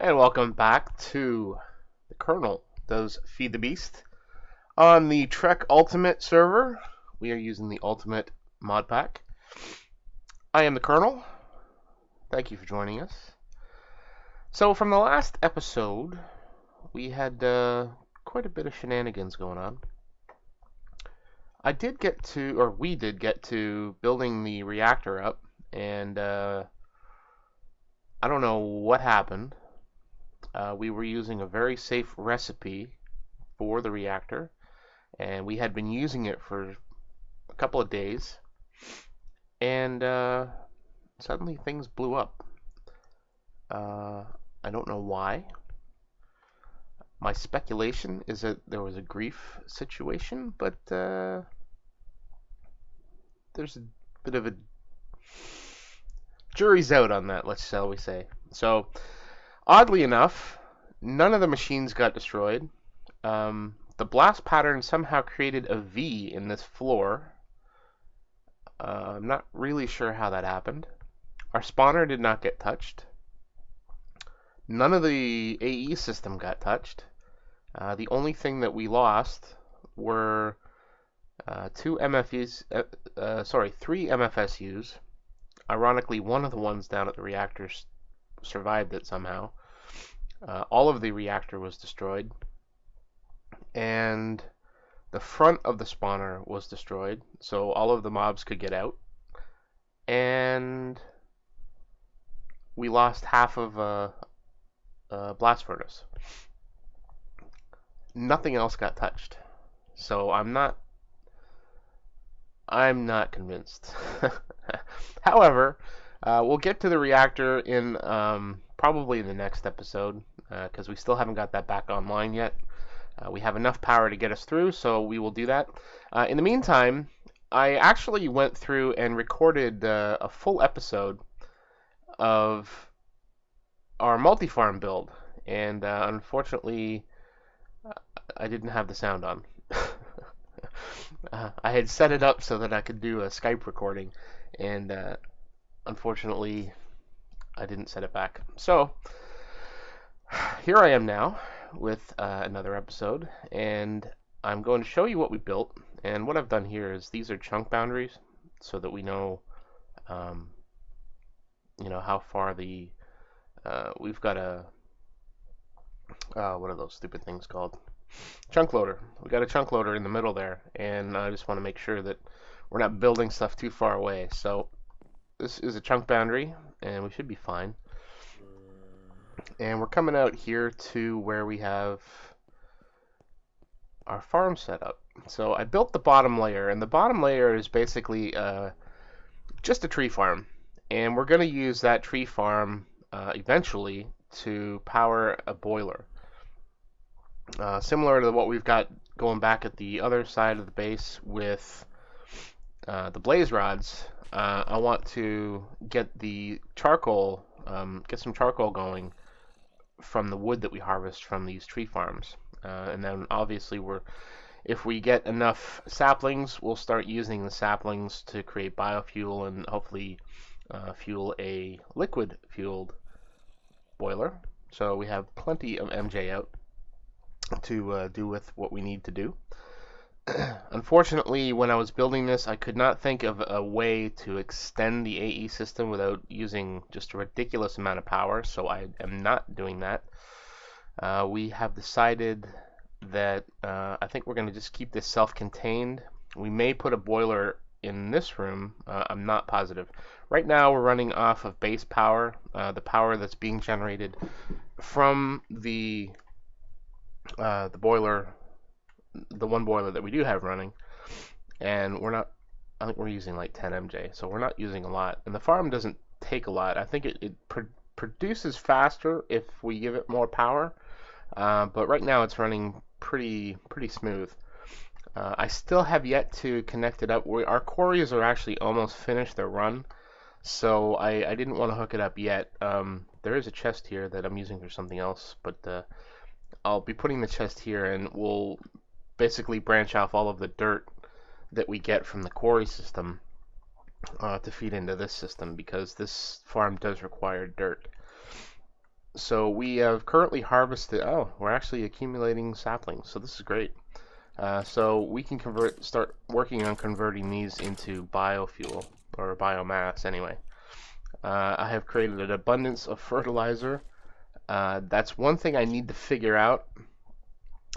And welcome back to the Kerrnel does Feed the Beast. On the Trek Ultimate server, we are using the Ultimate mod pack. I am the Kerrnel. Thank you for joining us. So from the last episode, we had quite a bit of shenanigans going on. We did get to building the reactor up, and I don't know what happened. We were using a very safe recipe for the reactor, and we had been using it for a couple of days, and suddenly things blew up. I don't know why. My speculation is that there was a grief situation, but there's a bit of a jury's out on that, shall we say. So, oddly enough, none of the machines got destroyed. The blast pattern somehow created a V in this floor. I'm not really sure how that happened. Our spawner did not get touched. None of the AE system got touched. The only thing that we lost were three MFSUs. Ironically, one of the ones down at the reactors survived it somehow. All of the reactor was destroyed, and the front of the spawner was destroyed, so all of the mobs could get out, and we lost half of a blast furnace. Nothing else got touched, so I'm not convinced. However, we'll get to the reactor in probably in the next episode, because we still haven't got that back online yet. We have enough power to get us through, so we will do that. In the meantime, I actually went through and recorded a full episode of our MultiFarm build, and unfortunately, I didn't have the sound on. I had set it up so that I could do a Skype recording, and unfortunately, I didn't set it back. So, here I am now with another episode, and I'm going to show you what we built. And what I've done here is these are chunk boundaries, so that we know, how far the we've got a what are those stupid things called? Chunk loader. We got a chunk loader in the middle there, and I just want to make sure that we're not building stuff too far away. So this is a chunk boundary, and we should be fine. And we're coming out here to where we have our farm set up. So I built the bottom layer, and the bottom layer is basically just a tree farm. And we're going to use that tree farm eventually to power a boiler. Similar to what we've got going back at the other side of the base with the blaze rods, I want to get the charcoal, get some charcoal going from the wood that we harvest from these tree farms. And then obviously if we get enough saplings, we'll start using the saplings to create biofuel and hopefully fuel a liquid fueled boiler. So we have plenty of MJ out to do with what we need to do. Unfortunately, when I was building this, I could not think of a way to extend the AE system without using just a ridiculous amount of power, so I am not doing that. We have decided that I think we're going to just keep this self-contained. We may put a boiler in this room. I'm not positive. Right now, we're running off of base power, the power that's being generated from the boiler, the one boiler that we do have running, and I think we're using like 10 MJ, so we're not using a lot. And the farm doesn't take a lot. I think it produces faster if we give it more power, but right now it's running pretty smooth. I still have yet to connect it up. Our quarries are actually almost finished their run, so I didn't want to hook it up yet. There is a chest here that I'm using for something else, but I'll be putting the chest here, and we'll basically branch off all of the dirt that we get from the quarry system to feed into this system, because this farm does require dirt. So we have currently harvested. Oh, we're actually accumulating saplings, so this is great. So we can start working on converting these into biofuel or biomass anyway. I have created an abundance of fertilizer. That's one thing I need to figure out,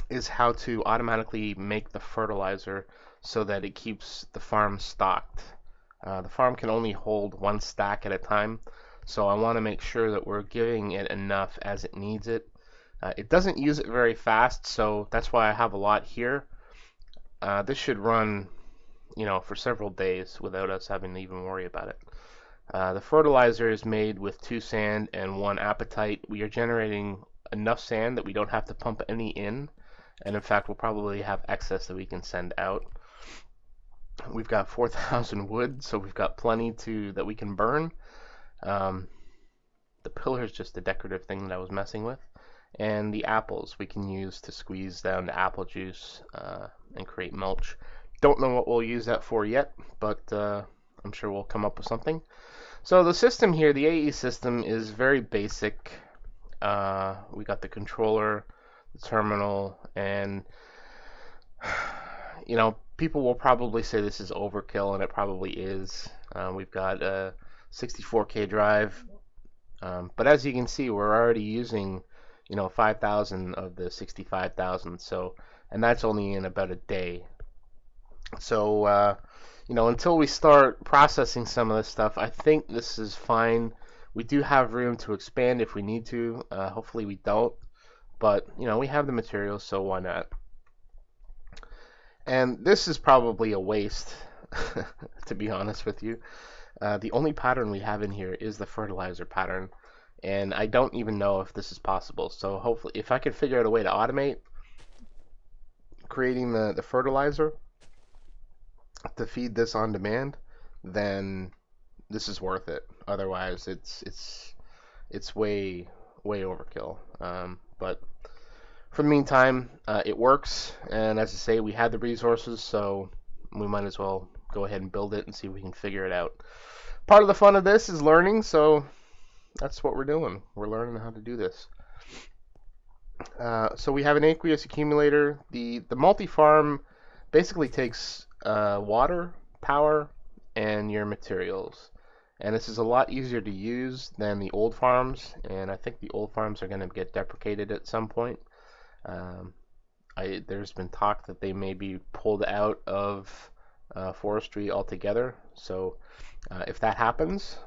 is how to automatically make the fertilizer so that it keeps the farm stocked. The farm can only hold one stack at a time, so I want to make sure that we're giving it enough as it needs it. It doesn't use it very fast, so that's why I have a lot here. This should run, for several days without us having to even worry about it. The fertilizer is made with 2 sand and 1 apatite. We are generating enough sand that we don't have to pump any in, and in fact we'll probably have excess that we can send out. We've got 4,000 wood, so we've got plenty that we can burn. The pillar is just a decorative thing that I was messing with. And the apples we can use to squeeze down the apple juice and create mulch. Don't know what we'll use that for yet, but I'm sure we'll come up with something. So the system here, the AE system, is very basic. We got the controller, the terminal, and people will probably say this is overkill, and it probably is. We've got a 64K drive, but as you can see, we're already using 5,000 of the 65,000. So, and that's only in about a day. So, until we start processing some of this stuff, I think this is fine. We do have room to expand if we need to. Hopefully we don't, but we have the materials, so why not? And this is probably a waste, to be honest with you. The only pattern we have in here is the fertilizer pattern, and I don't even know if this is possible. So hopefully, if I can figure out a way to automate creating the fertilizer to feed this on demand, then this is worth it. Otherwise, it's way overkill. But for the meantime, it works, and as I say, we had the resources, so we might as well go ahead and build it and see if we can figure it out. Part of the fun of this is learning, so that's what we're doing. We're learning how to do this. So we have an aqueous accumulator. The MultiFarm basically takes water, power, and your materials. And this is a lot easier to use than the old farms, and I think the old farms are going to get deprecated at some point. There's been talk that they may be pulled out of forestry altogether. So if that happens,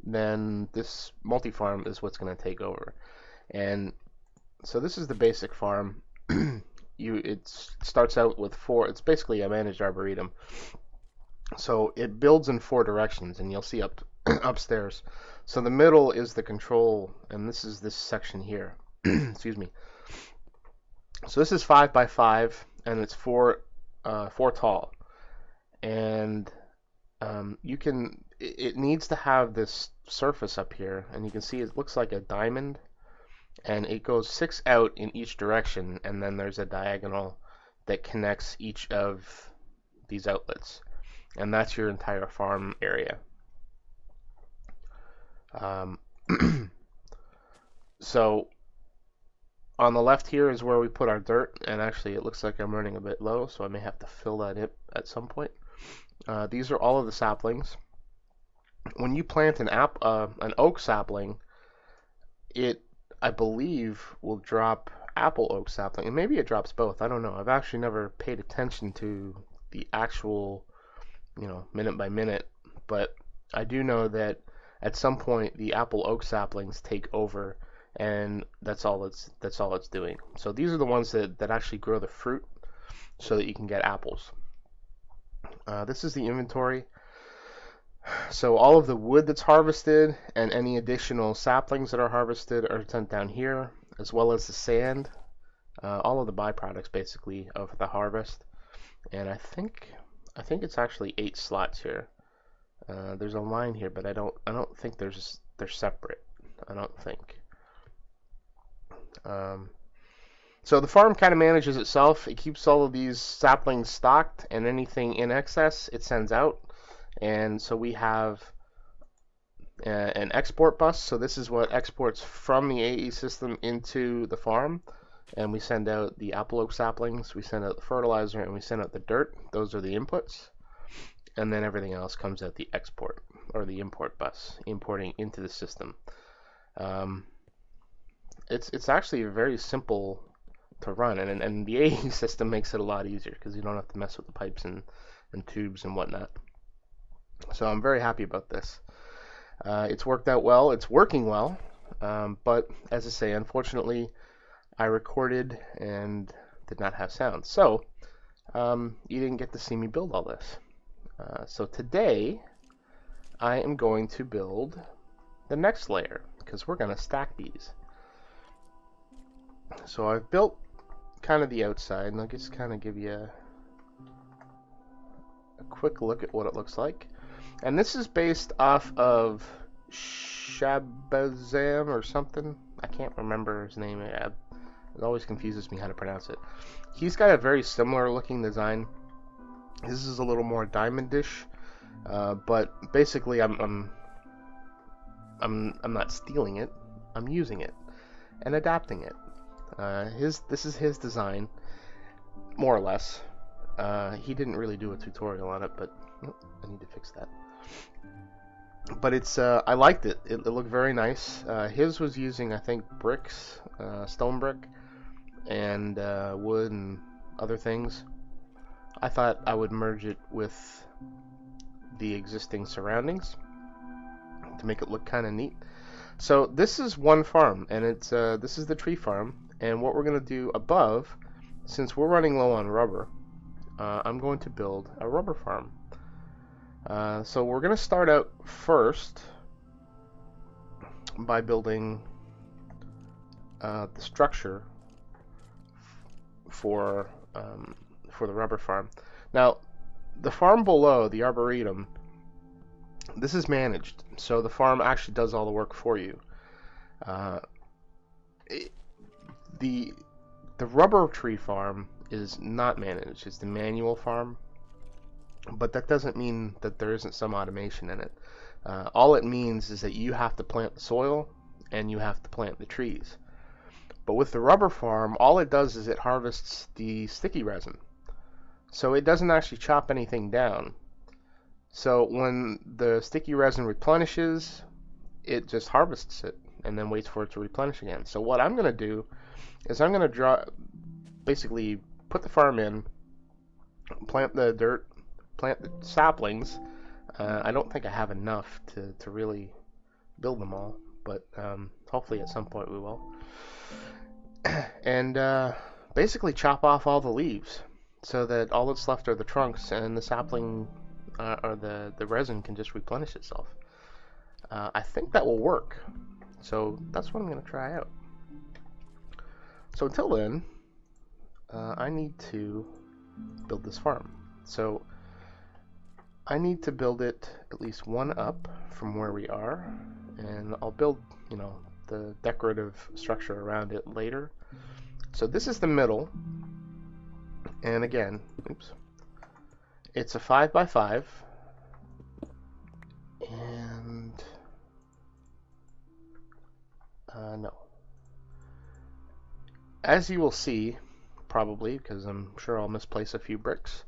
then this MultiFarm is what's going to take over. And so this is the basic farm. It starts out with 4. It's basically a managed arboretum. So it builds in 4 directions, and you'll see upstairs. So the middle is the control, and this is this section here. Excuse me. So this is 5 by 5, and it's 4 tall. And it needs to have this surface up here, and you can see it looks like a diamond, and it goes 6 out in each direction, and then there's a diagonal that connects each of these outlets, and that's your entire farm area. So on the left here is where we put our dirt, and actually it looks like I'm running a bit low, so I may have to fill that in at some point. These are all of the saplings. When you plant an oak sapling, it, I believe, will drop apple oak sapling, and maybe it drops both. I don't know. I've actually never paid attention to the actual, minute by minute, but I do know that at some point the apple oak saplings take over, and that's all it's doing. So these are the ones that actually grow the fruit, so that you can get apples. This is the inventory. So all of the wood that's harvested and any additional saplings that are harvested are sent down here, as well as the sand, all of the byproducts basically of the harvest. And I think it's actually 8 slots here. There's a line here, but I don't think they're separate. I don't think. So the farm kind of manages itself. It keeps all of these saplings stocked, and anything in excess it sends out. And so we have an export bus. So this is what exports from the AE system into the farm. And we send out the apple oak saplings, we send out the fertilizer, and we send out the dirt. Those are the inputs. And then everything else comes out the export or the import bus, importing into the system. It's actually very simple to run, and the AE system makes it a lot easier because you don't have to mess with the pipes and tubes and whatnot. So I'm very happy about this. It's worked out well. It's working well, but as I say, unfortunately, I recorded and did not have sound. So you didn't get to see me build all this. So today, I am going to build the next layer because we're going to stack these. So I've built kind of the outside, and I'll just kind of give you a quick look at what it looks like. And this is based off of Shabazabam or something. I can't remember his name. It always confuses me how to pronounce it. He's got a very similar looking design. This is a little more diamondish, but basically I'm not stealing it. I'm using it and adapting it. This is his design, more or less. He didn't really do a tutorial on it, but I need to fix that. But it's I liked it. It looked very nice. His was using, I think, bricks, stone brick, and wood and other things. I thought I would merge it with the existing surroundings to make it look kind of neat. So this is one farm, and it's this is the tree farm. And what we're going to do above, since we're running low on rubber, I'm going to build a rubber farm. So we're going to start out first by building the structure for the rubber farm. Now, the farm below, the arboretum, this is managed, so the farm actually does all the work for you. The rubber tree farm is not managed. It's the manual farm, but that doesn't mean that there isn't some automation in it. All it means is that you have to plant the soil and you have to plant the trees. But with the rubber farm, all it does is it harvests the sticky resin. So it doesn't actually chop anything down. So when the sticky resin replenishes, it just harvests it and then waits for it to replenish again. So what I'm going to do is I'm going to basically put the farm in, plant the dirt, plant the saplings. I don't think I have enough to really build them all, but hopefully at some point we will. And basically chop off all the leaves so that all that's left are the trunks, and the sapling or the resin can just replenish itself. I think that will work. So that's what I'm going to try out. So until then, I need to build this farm. So I need to build it at least one up from where we are, and I'll build, the decorative structure around it later. So this is the middle, and again, oops, it's a 5x5, and no. As you will see, probably, because I'm sure I'll misplace a few bricks,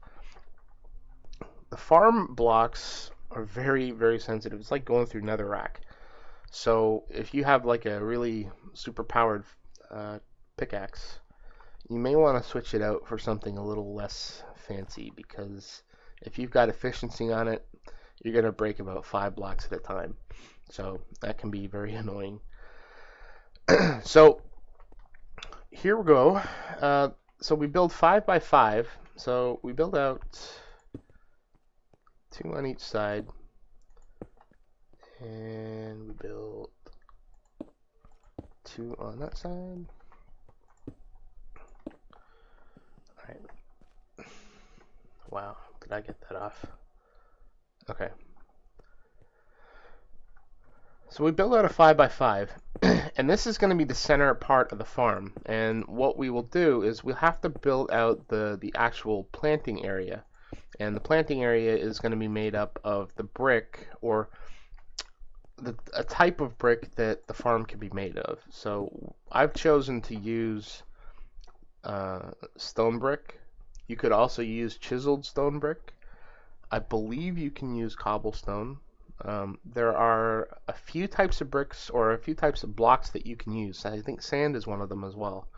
the farm blocks are very, very sensitive. It's like going through netherrack. So if you have like a really super powered pickaxe, you may want to switch it out for something a little less fancy, because if you've got efficiency on it, you're going to break about 5 blocks at a time. So that can be very annoying. So here we go. So we build 5x5. So we build out 2 on each side, and we build 2 on that side. Alright. Wow, did I get that off? Okay. So we build out a 5x5, and this is going to be the center part of the farm. And what we will do is we'll have to build out the actual planting area. And the planting area is going to be made up of the brick, or a type of brick that the farm can be made of. So I've chosen to use stone brick. You could also use chiseled stone brick. I believe you can use cobblestone. There are a few types of bricks or a few types of blocks that you can use. I think sand is one of them as well.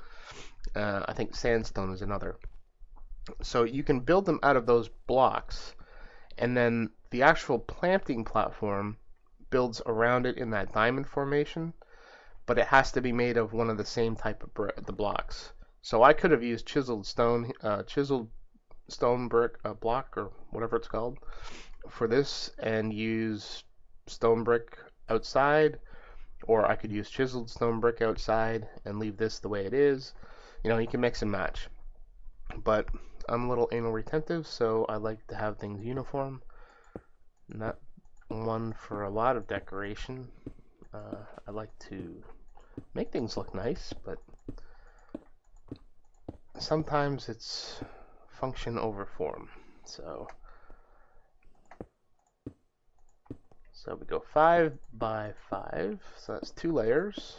I think sandstone is another. So you can build them out of those blocks, and then the actual planting platform builds around it in that diamond formation, but it has to be made of one of the same type of the blocks. So I could have used chiseled stone brick block or whatever it's called for this, and use stone brick outside, or I could use chiseled stone brick outside and leave this the way it is. You know, you can mix and match. But I'm a little anal retentive, so I like to have things uniform. Not one for a lot of decoration. I like to make things look nice, but sometimes it's function over form. So we go 5 by 5, so that's 2 layers.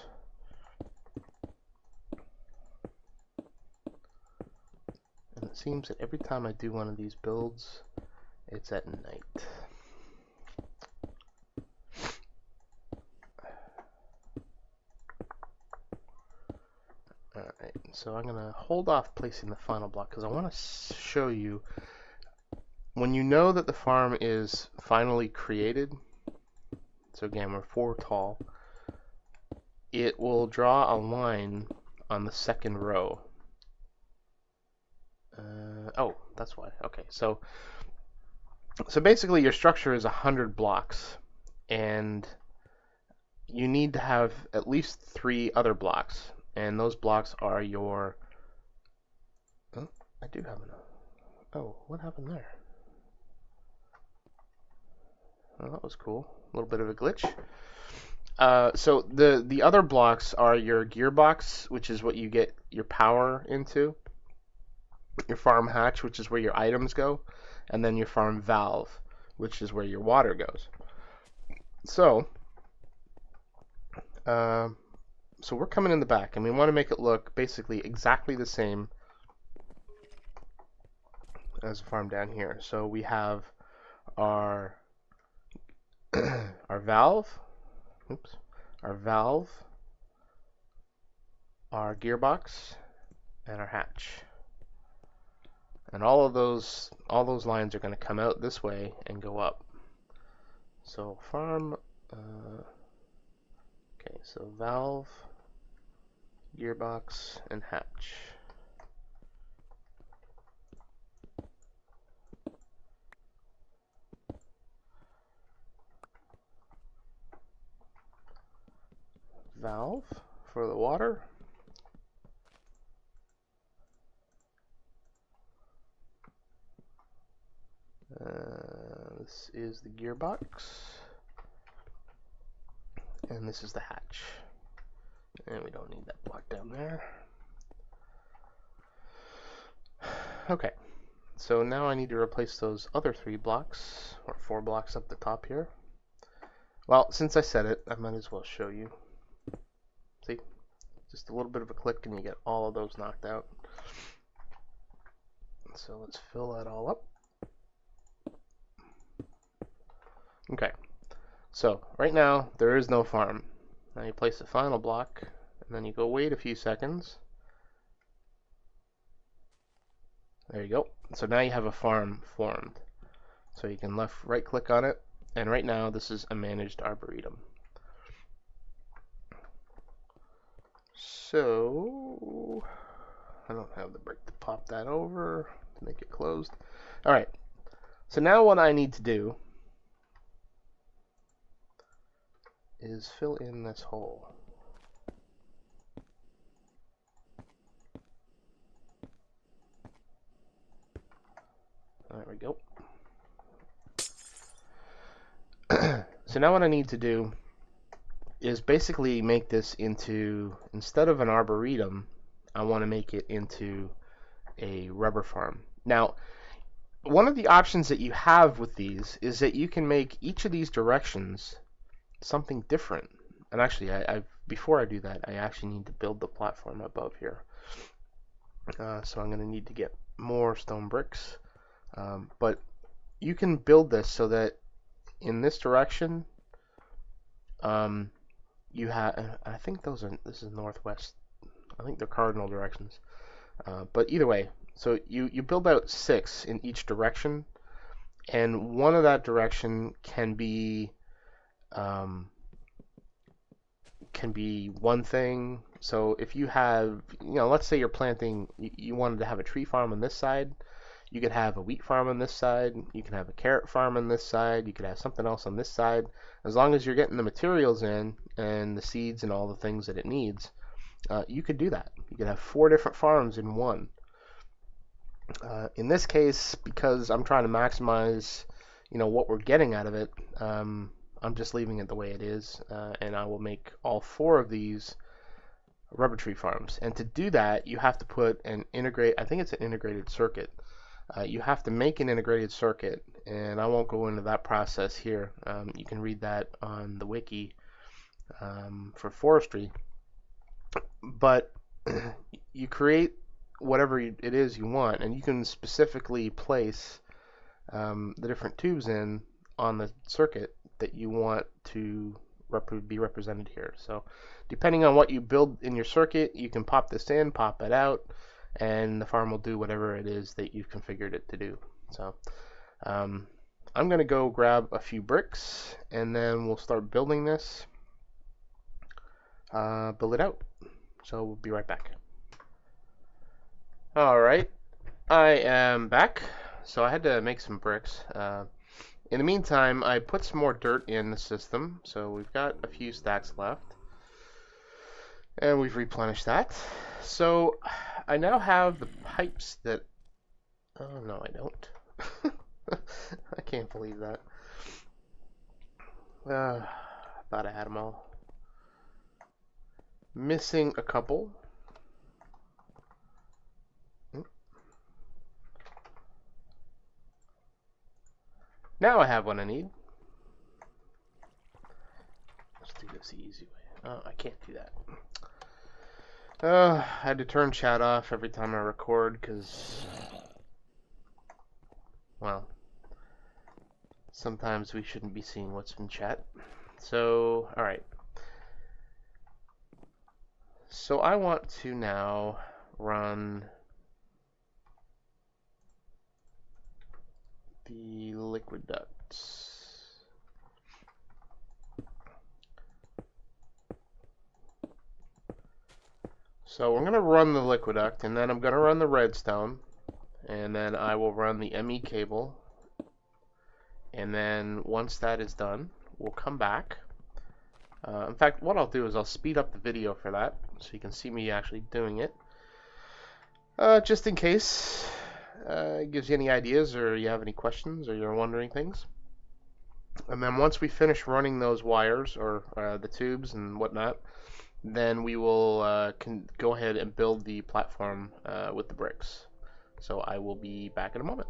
And it seems that every time I do one of these builds, it's at night. Alright, so I'm going to hold off placing the final block because I want to show you, when you know that the farm is finally created, so again we're 4 tall, it will draw a line on the second row. Oh, that's why. Okay, so basically your structure is 100 blocks, and you need to have at least 3 other blocks, and those blocks are your... Oh, I do have enough. Oh, what happened there? Oh, that was cool. A little bit of a glitch. So the other blocks are your gearbox, which is what you get your power into, your farm hatch, which is where your items go, and then your farm valve, which is where your water goes. So we're coming in the back, and we want to make it look basically exactly the same as the farm down here. So we have our our valve, our gearbox, and our hatch. And all those lines are going to come out this way and go up. So farm, okay, so valve, gearbox, and hatch. Valve for the water. This is the gearbox, and this is the hatch, and we don't need that block down there. Okay, so now I need to replace those other 3 blocks, or 4 blocks up the top here. Well, since I said it, I might as well show you. See, just a little bit of a click and you get all of those knocked out. So let's fill that all up. Okay, so right now there is no farm. Now you place the final block, and then you go wait a few seconds. There you go. So now you have a farm formed. So you can right click on it, and right now this is a managed arboretum. So I don't have the brick to pop that over to make it closed. Alright, so now what I need to do is fill in this hole. There we go. So now what I need to do is basically make this into, instead of an arboretum, I want to make it into a rubber farm. Now, one of the options that you have with these is that you can make each of these directions something different. And actually, before I do that, I actually need to build the platform above here. So I'm going to need to get more stone bricks. But you can build this so that in this direction, you have, I think this is northwest. I think they're cardinal directions. But either way, so you build out 6 in each direction, and one of that direction can be one thing. So if you have, let's say you're planting, you wanted to have a tree farm on this side, you could have a wheat farm on this side, you can have a carrot farm on this side, you could have something else on this side. As long as you're getting the materials in and the seeds and all the things that it needs, you could do that. You could have 4 different farms in one. In this case, because I'm trying to maximize, what we're getting out of it, I'm just leaving it the way it is, and I will make all 4 of these rubber tree farms. And to do that, you have to put I think it's an integrated circuit. You have to make an integrated circuit, and I won't go into that process here. You can read that on the wiki for Forestry. But you create whatever it is you want, and you can specifically place the different tubes in on the circuit that you want to be represented here. So depending on what you build in your circuit, you can pop this in, pop it out, and the farm will do whatever it is that you've configured it to do. So I'm going to go grab a few bricks, and then we'll start building this, build it out. So we'll be right back. Alright, I am back. So I had to make some bricks. In the meantime, I put some more dirt in the system, so we've got a few stacks left. And we've replenished that. So I now have the pipes that... Oh, no, I don't. I can't believe that. Thought I had them all. Missing a couple. Now I have what I need. Let's do this the easy way. Oh, I can't do that. I had to turn chat off every time I record because, well, sometimes we shouldn't be seeing what's in chat. So, alright. So I want to now run the liquid ducts. So we're going to run the liquid duct, and then I'm going to run the redstone, and then I will run the ME cable, and then once that is done, we'll come back. In fact, what I'll do is I'll speed up the video for that, so you can see me actually doing it. Just in case it gives you any ideas, or you have any questions, or you're wondering things. And then once we finish running those wires, or the tubes and whatnot, then we will go ahead and build the platform with the bricks. So I will be back in a moment.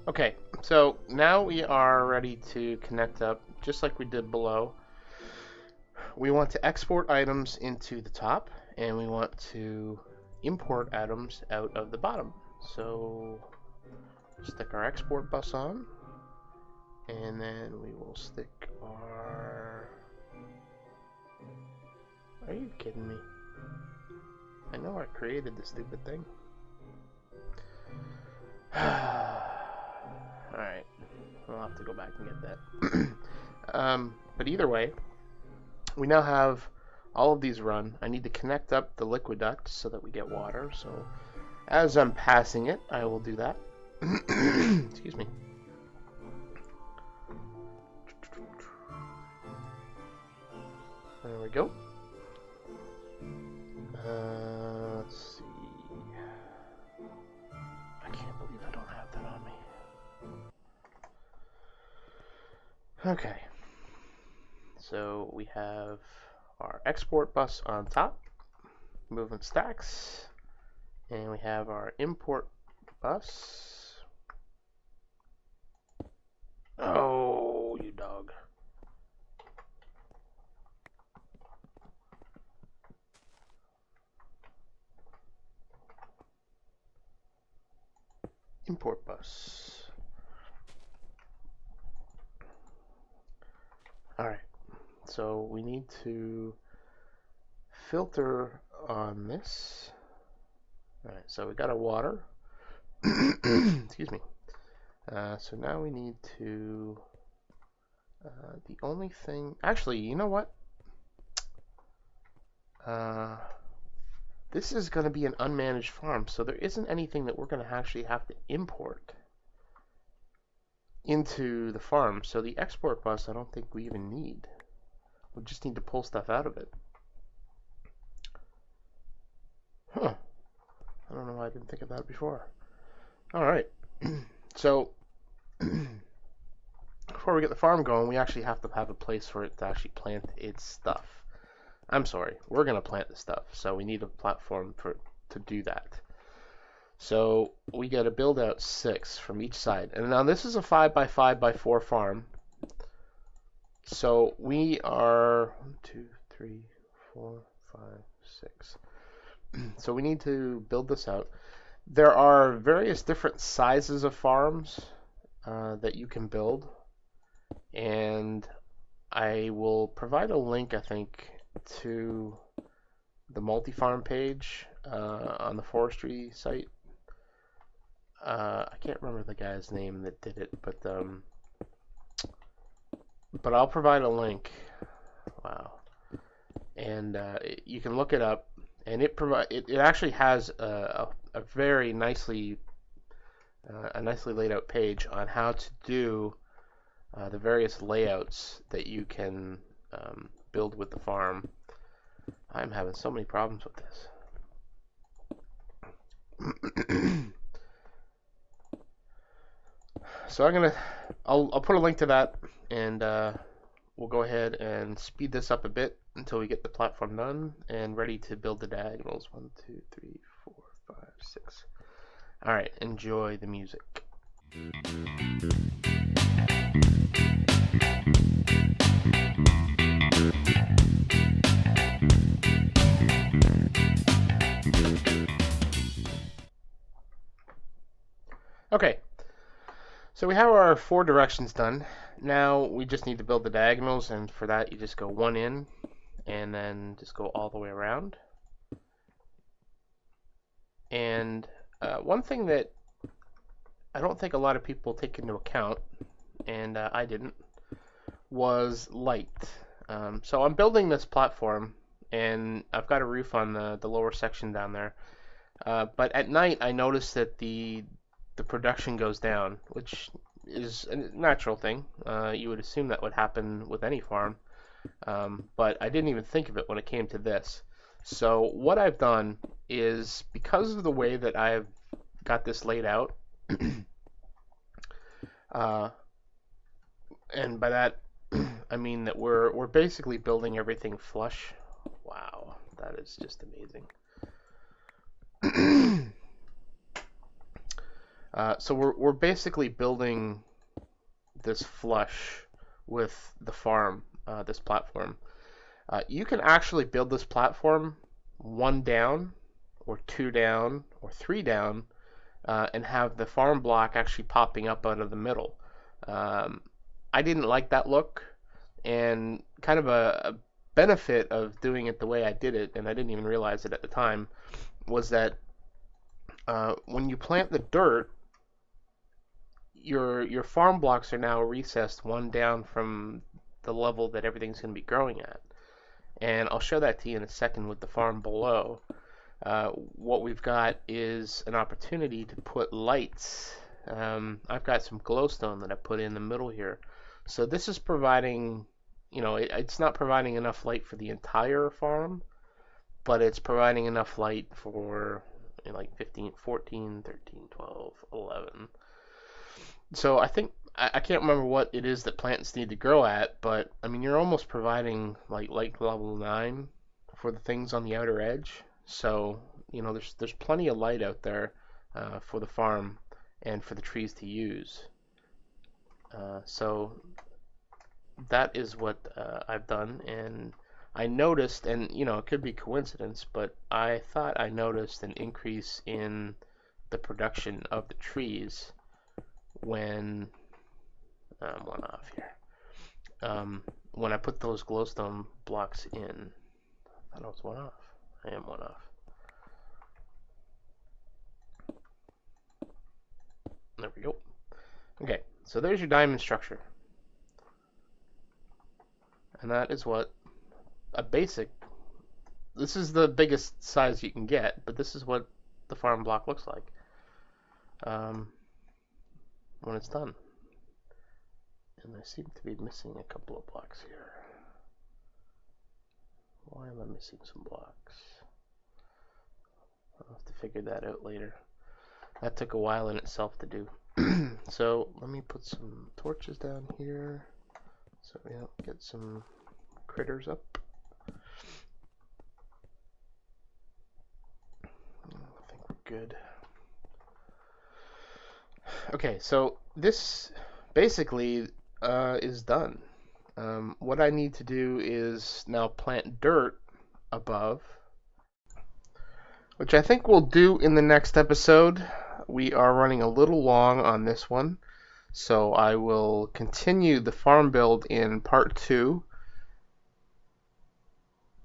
Okay, so now we are ready to connect up, just like we did below. We want to export items into the top, and we want to import items out of the bottom. So stick our export bus on, and then we will stick our... Are you kidding me? I know I created this stupid thing. Alright, I'll have to go back and get that. But either way, we now have all of these run. I need to connect up the liquid duct so that we get water. So as I'm passing it, I will do that. Excuse me. There we go. Let's see. Okay, so we have our export bus on top, moving stacks, and we have our import bus. Oh, you dog. Import bus. Alright, so we need to filter on this. Alright, so we got our water. Excuse me. So now we need to... the only thing... Actually, you know what? This is going to be an unmanaged farm, so there isn't anything that we're going to actually have to import into the farm. So the export bus, I don't think we even need. We just need to pull stuff out of it. Huh. I don't know why I didn't think of that before. Alright. So, before we get the farm going, we actually have to have a place for it to actually plant its stuff. I'm sorry, we're going to plant the stuff, so we need a platform to do that. So we got to build out 6 from each side. And now this is a 5x5x4 farm. So we are 1, 2, 3, 4, 5, 6. So we need to build this out. There are various different sizes of farms that you can build. And I will provide a link, I think, to the MultiFarm page on the Forestry site. I can't remember the guy's name that did it, but I'll provide a link. Wow, and you can look it up, and it actually has a very nicely laid out page on how to do the various layouts that you can build with the farm. I'm having so many problems with this. So I'll put a link to that, and we'll go ahead and speed this up a bit until we get the platform done and ready to build the diagonals. 1, 2, 3, 4, 5, 6. All right, enjoy the music. Okay, so we have our 4 directions done. Now we just need to build the diagonals, and for that you just go 1 in and then just go all the way around. And one thing that I don't think a lot of people take into account, and I didn't, was light. So I'm building this platform, and I've got a roof on the lower section down there. But at night I noticed that the production goes down, which is a natural thing. You would assume that would happen with any farm, but I didn't even think of it when it came to this. So what I've done is, because of the way that I've got this laid out, and by that I mean that we're basically building everything flush. Wow, that is just amazing. So we're basically building this flush with the farm, this platform. You can actually build this platform 1 down, or 2 down, or 3 down, and have the farm block actually popping up out of the middle. I didn't like that look, and kind of a benefit of doing it the way I did it, and I didn't even realize it at the time, was that when you plant the dirt, your farm blocks are now recessed 1 down from the level that everything's going to be growing at. And I'll show that to you in a second with the farm below. What we've got is an opportunity to put lights. I've got some glowstone that I put in the middle here. So this is providing, it's not providing enough light for the entire farm, but it's providing enough light for like 15, 14, 13, 12, 11. So I think I can't remember what it is that plants need to grow at, but I mean you're almost providing like level 9 for the things on the outer edge. So there's plenty of light out there for the farm and for the trees to use. So that is what I've done, and I noticed, and it could be coincidence, but I thought I noticed an increase in the production of the trees when one off here. When I put those glowstone blocks in. I thought I was one off. I am one off. There we go. Okay, so there's your diamond structure. And that is what a basic, this is the biggest size you can get, but this is what the farm block looks like when it's done. And I seem to be missing a couple of blocks here. Why am I missing some blocks? I'll have to figure that out later. That took a while in itself to do. So let me put some torches down here so we don't get some critters up. I think we're good. Okay, so this basically is done. What I need to do is now plant dirt above, which I think we'll do in the next episode. We are running a little long on this one, so I will continue the farm build in part 2.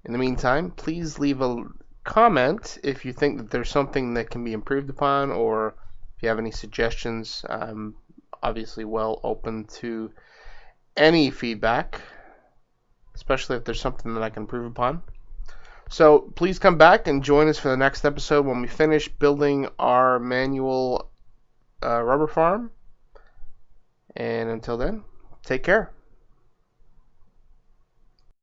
In the meantime, please leave a comment if you think that there's something that can be improved upon, or if you have any suggestions. I'm obviously well open to any feedback, especially if there's something that I can improve upon. So please come back and join us for the next episode when we finish building our manual rubber farm. And until then, take care.